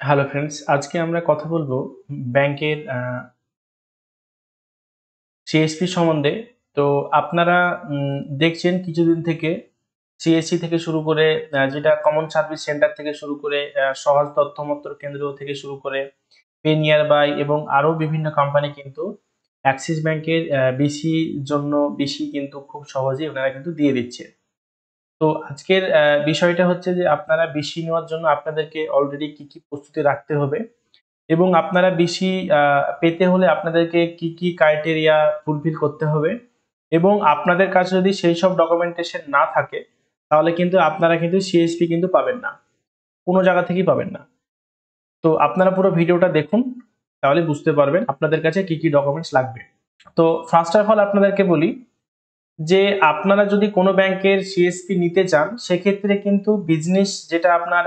Hello friends, আজকে আমরা কথা বলবো ব্যাংকের সিএসপি সম্বন্ধে। তো আপনারা দেখছেন কিছুদিন থেকে সিএসসি থেকে শুরু করে যেটা কমন সার্ভিস সেন্টার থেকে শুরু করে সহজ তথ্যমত্র কেন্দ্র থেকে শুরু করে পে নিয়ার বাই এবং আরো বিভিন্ন কোম্পানি কিন্তু অ্যাক্সিস ব্যাংকের বিসি জন্য বিসি কিন্তু খুব সহজেই ওনারা কিন্তু দিয়ে দিচ্ছে। তো আজকের বিষয়টা হচ্ছে যে আপনারা বিসি নেওয়ার জন্য আপনাদেরকে অলরেডি কি কি প্রস্তুতি রাখতে হবে এবং আপনারা বেশি পেতে হলে আপনাদেরকে কি কি ক্রাইটেরিয়া ফুলফিল করতে হবে এবং আপনাদের কাছে যদি সেই সব ডকুমেন্টেশন না থাকে তাহলে কিন্তু আপনারা কিন্তু সিএসপি কিন্তু পাবেন না, কোনো জায়গা থেকেই পাবেন না। তো আপনারা পুরো ভিডিওটা দেখুন, তাহলে বুঝতে পারবেন আপনাদের কাছে কি কি ডকুমেন্টস লাগবে। তো ফার্স্ট অফ অল আপনাদেরকে বলি যে আপনারা যদি কোনো ব্যাংকের সিএসপি নিতে চান সেক্ষেত্রে কিন্তু বিজনেস যেটা আপনার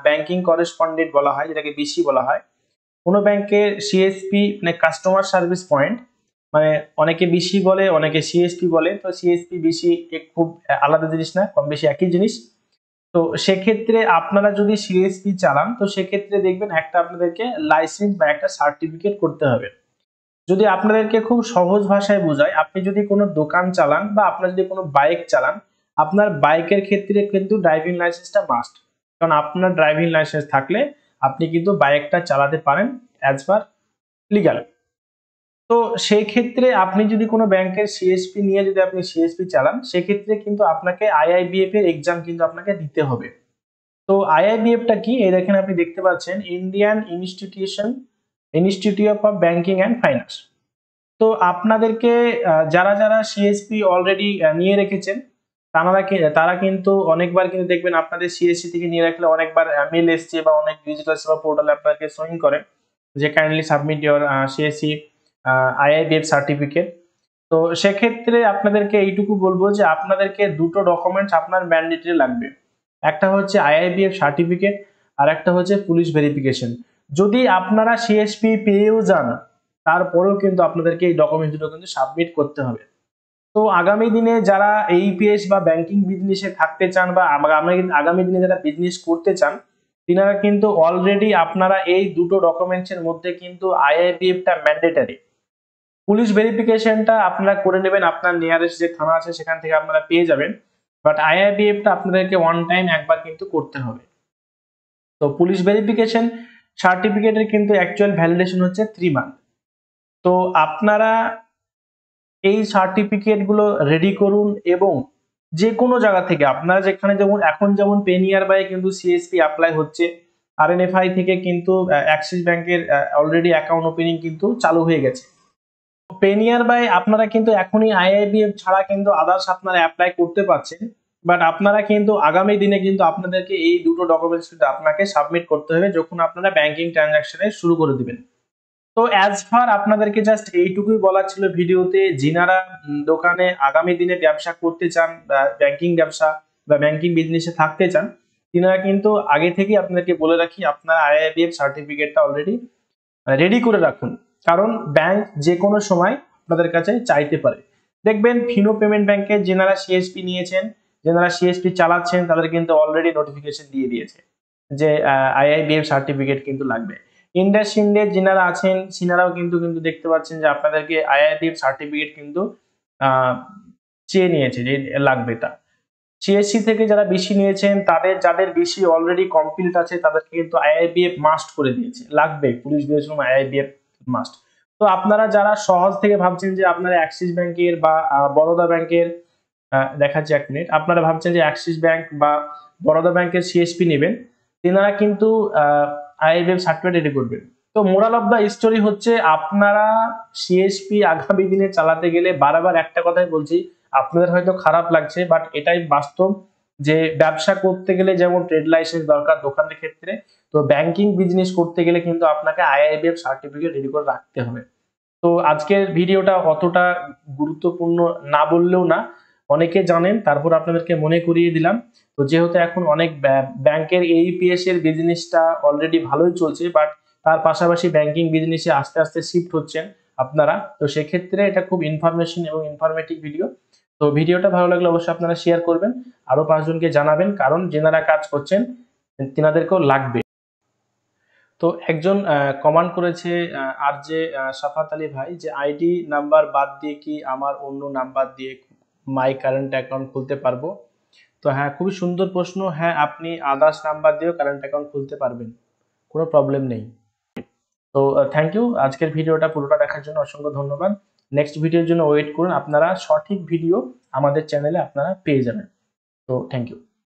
ব্যাংকিং করেসপন্ডেন্ট বলা হয়, যেটাকে বিসি বলা হয়, কোনো ব্যাংকের সিএসপি মানে কাস্টমার সার্ভিস পয়েন্ট, মানে অনেকে বিসি বলে অনেকে সিএসপি বলে। তো সিএসপি বিসি খুব আলাদা জিনিস না, কম বেশি একই জিনিস। তো সেক্ষেত্রে আপনারা যদি সিএসপি চালান তো সেক্ষেত্রে দেখবেন একটা আপনাদেরকে লাইসেন্স বা একটা সার্টিফিকেট করতে হবে। যদি আপনাদেরকে খুব সহজ ভাষায় বোঝায়, আপনি যদি কোনো দোকান চালান বা আপনার যদি কোনো বাইক চালান, আপনার বাইকের ক্ষেত্রে কিন্তু ড্রাইভিং লাইসেন্সটা মাস্ট। কারণ আপনার ড্রাইভিং লাইসেন্স থাকলে আপনি কিন্তু বাইকটা চালাতে পারেন অ্যাজ পার লিগ্যাল। তো সেই ক্ষেত্রে আপনি যদি কোনো ব্যাংকের সিএসপি নিয়ে যদি আপনি সিএসপি চালান সেক্ষেত্রে কিন্তু আপনাকে আইআইবিএফ এর এক্সাম কিন্তু আপনাকে দিতে হবে। তো আইআইবিএফটা কি, এই দেখেন আপনি দেখতে পাচ্ছেন Indian institute of banking and finance. তো আপনাদেরকে যারা যারা সিএসপি অলরেডি নিয়ে রেখেছেন তারা কিন্তু অনেকবার কিন্তু দেখবেন আপনাদের সিএসসি থেকে নিয়ে রাখলে অনেকবার মেল এসছে বা অনেক ডিজিটাল সেবা পোর্টালে আপনাকে সইন করে যে kindly submit your CSC IIBF certificate. তো সেক্ষেত্রে আপনাদেরকে এইটুকু বলবো যে আপনাদেরকে দুটো ডকুমেন্টস আপনার ম্যান্ডেটরি লাগবে। একটা হচ্ছে আইআইবিএফ সার্টিফিকেট আর একটা হচ্ছে পুলিশ ভেরিফিকেশন। যদি আপনারা সিএসপি পেয়েও যান তারপরেও কিন্তু আপনাদেরকে এই ডকুমেন্ট দুটো কিন্তু সাবমিট করতে হবে। তো আগামী দিনে যারা এইপিএস বা ব্যাংকিং বিজনেসে থাকতে চান বা আগামী দিনে যারা বিজনেস করতে চান তিনারা কিন্তু অলরেডি আপনারা এই দুটো ডকুমেন্টসের মধ্যে কিন্তু আইআইবিএফটা ম্যান্ডেটারি। পুলিশ ভেরিফিকেশনটা আপনারা করে নেবেন, আপনার নিয়ারেস্ট যে থানা আছে সেখান থেকে আপনারা পেয়ে যাবেন। বাট আইআইবিএফটা আপনাদেরকে ওয়ান টাইম একবার কিন্তু করতে হবে। তো পুলিশ ভেরিফিকেশন সার্টিফিকেটের কিন্তু অ্যাকচুয়াল ভ্যালিডেশন হচ্ছে 3 মান্থ। তো আপনারা এই সার্টিফিকেট গুলো রেডি করুন এবং যে কোনো জায়গা থেকে আপনারা যেখানে যেমন এখন যেমন পেনিয়ার বাই কিন্তু সিএসপি অ্যাপ্লাই হচ্ছে, আরএনএফআই থেকে কিন্তু অ্যাক্সিস ব্যাংকের অলরেডি অ্যাকাউন্ট ওপেনিং কিন্তু চালু হয়ে গেছে। পেনিয়ার বাই আপনারা কিন্তু এখনই আইআইবিএফ ছাড়া কিন্তু আদার্স আপনারা অ্যাপ্লাই করতে পারছেন। বাট আপনারা কিন্তু আগামী দিনে কিন্তু আপনাদেরকে এই দুটো ডকুমেন্টস কিন্তু আপনাকে সাবমিট করতে হবে যখন আপনারা ব্যাংকিং ট্রানজাকশনে শুরু করে দিবেন। তো অ্যাজ ফার আপনাদেরকে জাস্ট এইটুকুই বলার ছিল ভিডিওতে, যিনারা দোকানে আগামী দিনে ব্যবসা করতে চান বা ব্যাংকিং ব্যবসা বা ব্যাংকিং বিজনেসে থাকতে চান, তিনারা কিন্তু আগে থেকেই আপনাদেরকে বলে রাখি আপনারা আইআইবিএফ সার্টিফিকেটটা অলরেডি রেডি করে রাখুন। কারণ ব্যাংক যে কোনো সময় আপনাদের কাছে চাইতে পারে। দেখবেন ফিনো পেমেন্ট ব্যাংকে যেনারা সিএসপি নিয়েছেন, যেনারা সিএসপি চালাচ্ছেন তাদের কিন্তু অলরেডি নোটিফিকেশন দিয়ে দিয়েছে যে আইআইবিএফ সার্টিফিকেট কিন্তু লাগবে। ইন্ডাসইন্ডে যিনারা আছেন সিনারাও কিন্তু কিন্তু দেখতে পাচ্ছেন যে আপনাদেরকে আইআইবিএফ সার্টিফিকেট কিন্তু আহ, চেয়ে নিয়েছে যে লাগবে তা। সিএসসি থেকে যারা বেশি নিয়েছেন তাদের যাদের বেশি অলরেডি কমপ্লিট আছে তাদেরকে কিন্তু আইআইবিএফ মাস্ট করে দিয়েছে, লাগবে পুলিশ ভেরিফিকেশন আইআইবিএফ মাস্ট। তো আপনারা যারা সহজ থেকে ভাবছেন যে আপনারা অ্যাক্সিস ব্যাংকের বা বরোদা ব্যাংকের, দেখাচ্ছি 1 মিনিট, আপনারা ভাবছেন যে অ্যাক্সিস ব্যাংক বা বরোদা ব্যাংকের সিএসপি নেবেন, তেনারা কিন্তু আইআইবিএফ সার্টিফিকেট রেডি করবেন। তো মোরাল অফ দা স্টোরি হচ্ছে আপনারা সিএসপি আগামী দিনে চালাতে গেলে বারবার একটা কথাই বলছি, আপনাদের হয়তো খারাপ লাগছে বাট এটাই বাস্তব যে ব্যবসা করতে গেলে যেমন ট্রেড লাইসেন্স দরকার দোকানের ক্ষেত্রে, তো ব্যাংকিং বিজনেস করতে গেলে কিন্তু আপনাকে আইআইবিএফ সার্টিফিকেট রেডি করে রাখতে হবে। তো আজকের ভিডিওটা অতটা গুরুত্বপূর্ণ না বললেও না, অনেকে জানেন তারপর আপনাদেরকে মনে করিয়ে দিলাম। তো যেহেতু এখন অনেক ব্যাংকের এইপিএস এর বিজনেসটা অলরেডি ভালোই চলছে বাট তার পাশাপাশি ব্যাংকিং বিজনেসে আস্তে আস্তে শিফট হচ্ছেন আপনারা, তো সেক্ষেত্রে এটা খুব ইনফরমেশন এবং ইনফরমেটিভ ভিডিও। তো ভিডিওটা ভালো লাগলে অবশ্যই আপনারা শেয়ার করবেন, আরো 5 জনকে জানাবেন, কারণ যেনারা কাজ করছেন তেনাদেরকেও লাগবে। তো একজন কমেন্ট করেছে আর যে সাফাত আলী ভাই, যে আইডি নাম্বার বাদ দিয়ে কি আমার অন্য নাম্বার দিয়ে মাই কারেন্ট অ্যাকাউন্ট খুলতে পারবো? তো হ্যাঁ, খুবই সুন্দর প্রশ্ন। হ্যাঁ, আপনি আদার্স নাম্বার দিয়েও কারেন্ট অ্যাকাউন্ট খুলতে পারবেন, কোনো প্রবলেম নেই। তো থ্যাংক ইউ, আজকের ভিডিওটা পুরোটা দেখার জন্য অসংখ্য ধন্যবাদ। নেক্সট ভিডিওর জন্য ওয়েট করুন, আপনারা সঠিক ভিডিও আমাদের চ্যানেলে আপনারা পেয়ে যাবেন। তো থ্যাংক ইউ।